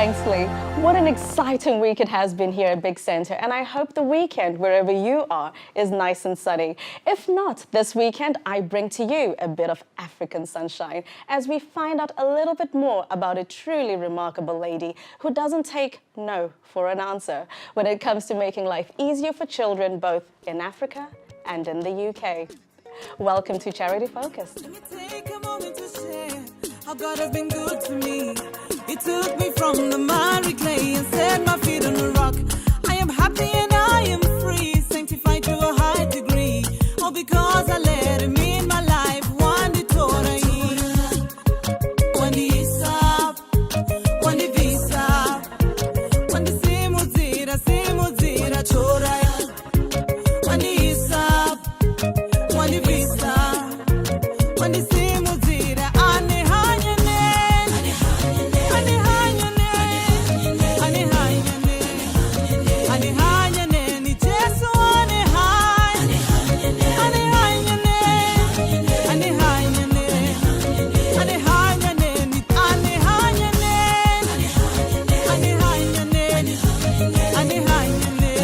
Thanks, Lee. What an exciting week it has been here at Big Centre, and I hope the weekend, wherever you are, is nice and sunny. If not, this weekend, I bring to you a bit of African sunshine as we find out a little bit more about a truly remarkable lady who doesn't take no for an answer when it comes to making life easier for children both in Africa and in the UK. Welcome to Charity Focus. Let me take a moment to share how God has been good to me. He took me from the miry clay and set my feet on the rock. I am happy and I am free, sanctified to a high degree. All because I let Him in my life. One day Torah, one day Isab, one day Visa, one day Simuzira, Torah, one day Isab, one day Visa, one day Simuzira, Ane Hanyane, Ane Hanyane, Ane Hanyane, Ane Hanyane, Ni Jesu Ane Hanyane, Ane Hanyane, Ane Hanyane, Ane Hanyane, Ni Ane Hanyane, Ane Hanyane, Ane Hanyane,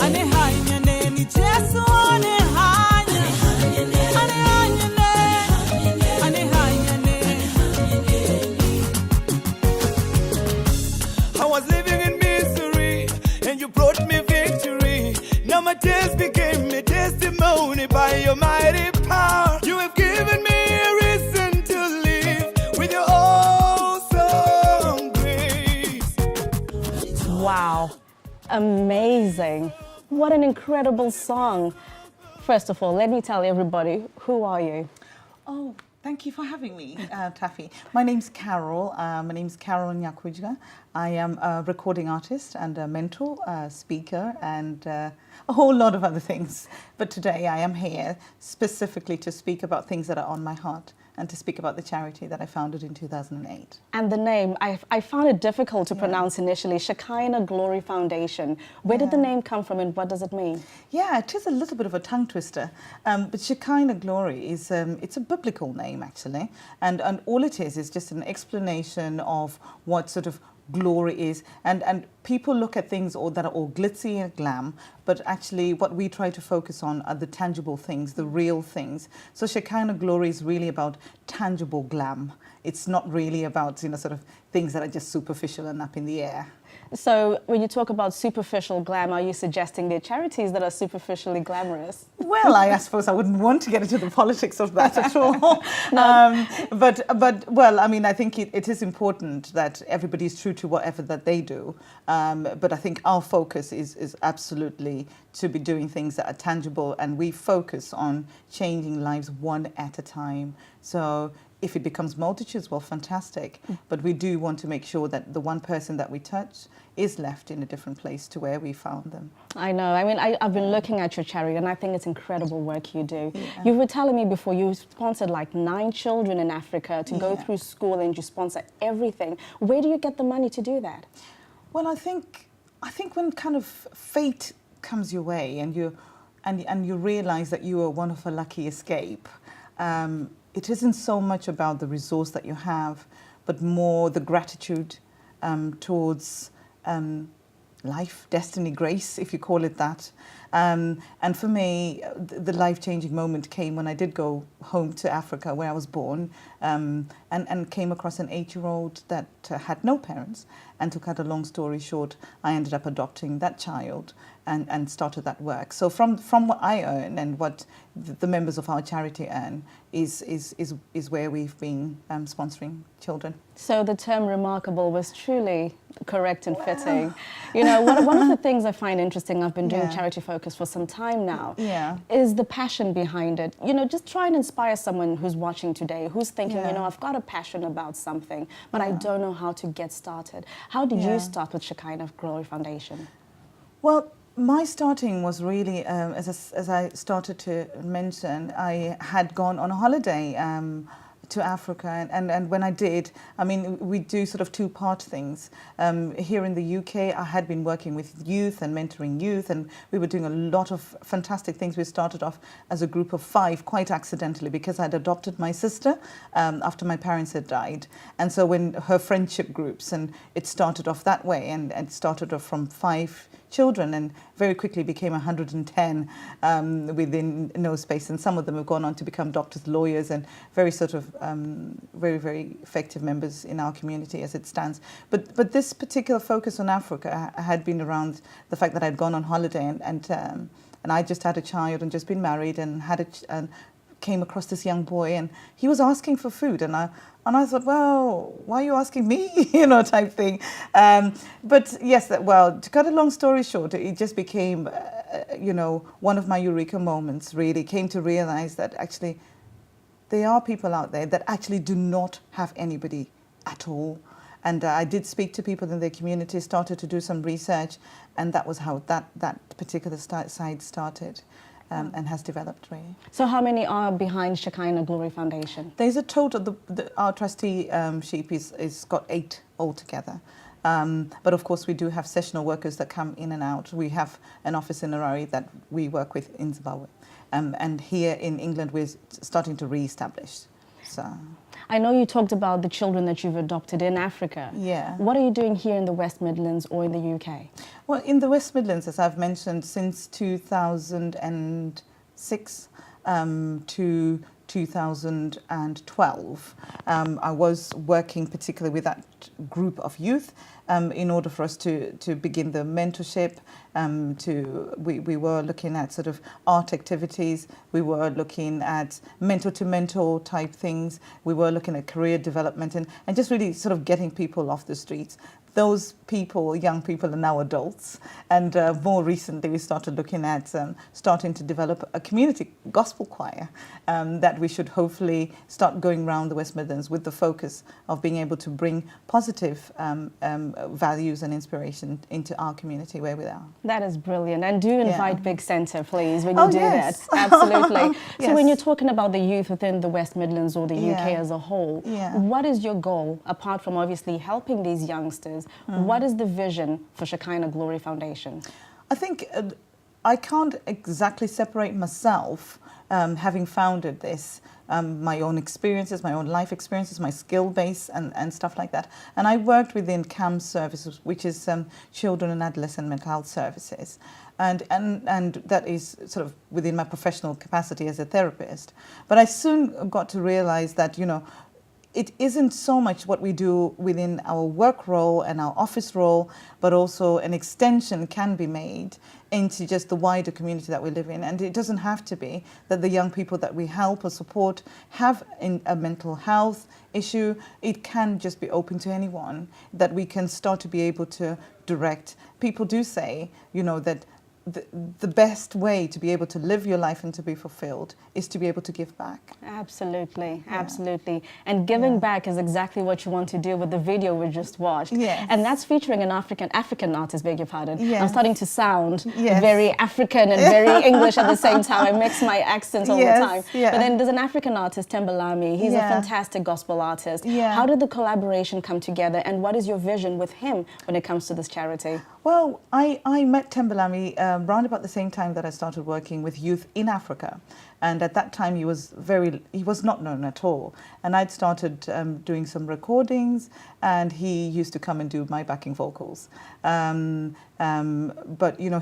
Ane Hanyane, Ni Jesu Ane Hanyane, Ane Hanyane, Ane Hanyane. I was living in misery, and you brought me victory. Now my tears became a testimony by your mighty power. You have given me a reason to live with your awesome grace. Wow, amazing. What an incredible song. First of all, let me tell everybody, who are you? Oh, thank you for having me, Taffy. My name's Carol. My name's Carol Nyakudya. I am a recording artist and a mentor, speaker, and a whole lot of other things. But today I am here specifically to speak about things that are on my heart and to speak about the charity that I founded in 2008. And the name, I found it difficult to pronounce initially, Shekiner Glory Foundation. Where did the name come from and what does it mean? Yeah, it is a little bit of a tongue twister, but Shekiner Glory is it's a biblical name actually, and all it is just an explanation of what sort of glory is, and people look at things that are all glitzy and glam, but actually what we try to focus on are the tangible things, the real things. So Shekiner Glory is really about tangible glam. It's not really about sort of things that are just superficial and up in the air. So when you talk about superficial glam, are you suggesting there are charities that are superficially glamorous? Well, I suppose I wouldn't want to get into the politics of that at all. But well, I mean, I think it is important that everybody is true to whatever that they do. But I think our focus is absolutely to be doing things that are tangible, and we focus on changing lives one at a time. So if it becomes multitudes, well, fantastic. But we do want to make sure that the one person that we touch is left in a different place to where we found them. I know. I mean, I've been looking at your charity and I think it's incredible work you do. Yeah. You were telling me before you sponsored like 9 children in Africa to go through school, and you sponsor everything. Where do you get the money to do that? Well, I think when kind of fate comes your way and you realize that you are one of a lucky escape, it isn't so much about the resource that you have, but more the gratitude towards life, destiny, grace, if you call it that. And for me, the life-changing moment came when I did go home to Africa, where I was born, and came across an 8-year-old that had no parents. And to cut a long story short, I ended up adopting that child and started that work. So from what I earn and what the members of our charity earn is where we've been sponsoring children. So the term remarkable was truly correct and fitting. You know, one of the things I find interesting, I've been doing Charity Focus for some time now, is the passion behind it. You know, just try and inspire someone who's watching today, who's thinking, you know, I've got a passion about something, but I don't know how to get started. How did you start with Shekiner Glory Foundation? Well, my starting was really, as I started to mention, I had gone on a holiday to Africa, and when I did, I mean, we do sort of two-part things. Here in the UK, I had been working with youth and mentoring youth, and we were doing a lot of fantastic things. We started off as a group of 5 quite accidentally because I'd adopted my sister after my parents had died. And so when her friendship groups, and it started off that way, and it started off from 5 children and very quickly became 110 within no space, and some of them have gone on to become doctors, lawyers, and very sort of very, very effective members in our community as it stands. But this particular focus on Africa had been around the fact that I'd gone on holiday and I just had a child and just been married and and came across this young boy, and he was asking for food, and I thought, well, why are you asking me, type thing. But yes, well, to cut a long story short, it just became, one of my eureka moments. Really came to realize that actually there are people out there that actually do not have anybody at all. And I did speak to people in their community, started to do some research, and that was how that particular side started. And has developed, really. So how many are behind Shekiner Glory Foundation? There's a total, our trusteeship is got 8 altogether. But of course we do have sessional workers that come in and out. We have an office in Harare that we work with in Zimbabwe. And here in England we're starting to re-establish. So. I know you talked about the children that you've adopted in Africa. Yeah. What are you doing here in the West Midlands or in the UK? Well, in the West Midlands, as I've mentioned, since 2006 to 2012, I was working particularly with that group of youth in order for us to begin the mentorship. We were looking at sort of art activities. We were looking at mentor-to-mentor type things. We were looking at career development and just really sort of getting people off the streets. Those people, young people, are now adults, and more recently we started looking at starting to develop a community gospel choir that we should hopefully start going around the West Midlands with the focus of being able to bring positive values and inspiration into our community where we are. That is brilliant, and do invite Big Centre, please, when you do yes. that. Absolutely. Yes. So when you're talking about the youth within the West Midlands or the UK as a whole, what is your goal, apart from obviously helping these youngsters? What is the vision for Shekiner Glory Foundation? I think I can't exactly separate myself, having founded this, my own experiences, my own life experiences, my skill base and stuff like that. And I worked within CAM services, which is children and adolescent mental health services. And that is sort of within my professional capacity as a therapist. But I soon got to realize that, it isn't so much what we do within our work role and our office role, but also an extension can be made into just the wider community that we live in. And it doesn't have to be that the young people that we help or support have a mental health issue. It can just be open to anyone, that we can start to be able to direct. People do say, that the best way to be able to live your life and to be fulfilled is to be able to give back. Absolutely, absolutely. And giving back is exactly what you want to do with the video we just watched. Yes. And that's featuring an African artist, beg your pardon. Yes. I'm starting to sound Yes. very African and very English at the same time. I mix my accents all the time. Yeah. But then there's an African artist, Tembalami. He's a fantastic gospel artist. Yeah. How did the collaboration come together, and what is your vision with him when it comes to this charity? Well, I met Tembalami around about the same time that I started working with youth in Africa. And at that time he was not known at all. And I'd started doing some recordings, and he used to come and do my backing vocals. But,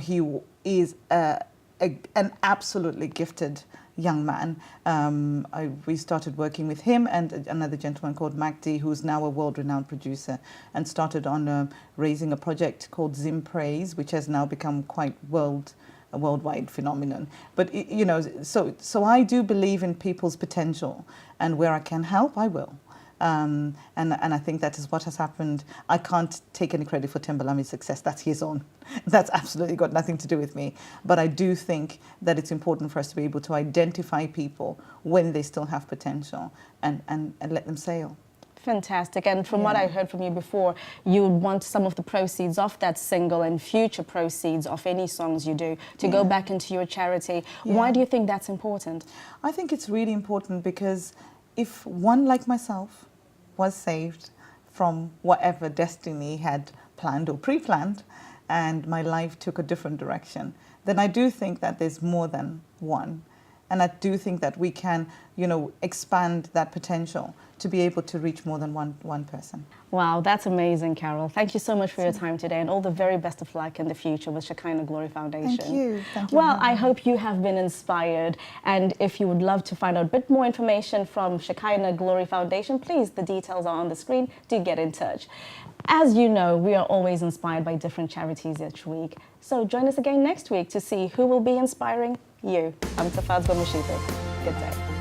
he is an absolutely gifted young man. We started working with him and another gentleman called Magdi, who's now a world-renowned producer, and started on raising a project called Zim Praise, which has now become quite a worldwide phenomenon. But so I do believe in people's potential, and where I can help, I will. And I think that is what has happened. I can't take any credit for Tembalami's success. That's his own. That's absolutely got nothing to do with me. But I do think that it's important for us to be able to identify people when they still have potential and let them sail. Fantastic. And from what I heard from you before, you would want some of the proceeds of that single and future proceeds of any songs you do to go back into your charity. Why do you think that's important? I think it's really important because if one like myself was saved from whatever destiny had planned or pre-planned, and my life took a different direction, then I do think that there's more than one. And I do think that we can, expand that potential to be able to reach more than one person. Wow, that's amazing, Carol. Thank you so much for your time today, and all the very best of luck in the future with Shekiner Glory Foundation. Thank you. Thank you. Well, I hope you have been inspired, and if you would love to find out a bit more information from Shekiner Glory Foundation, please, the details are on the screen. Do get in touch. As you know, we are always inspired by different charities each week. So join us again next week to see who will be inspiring you. I'm Tafaz Bamushife. Good day.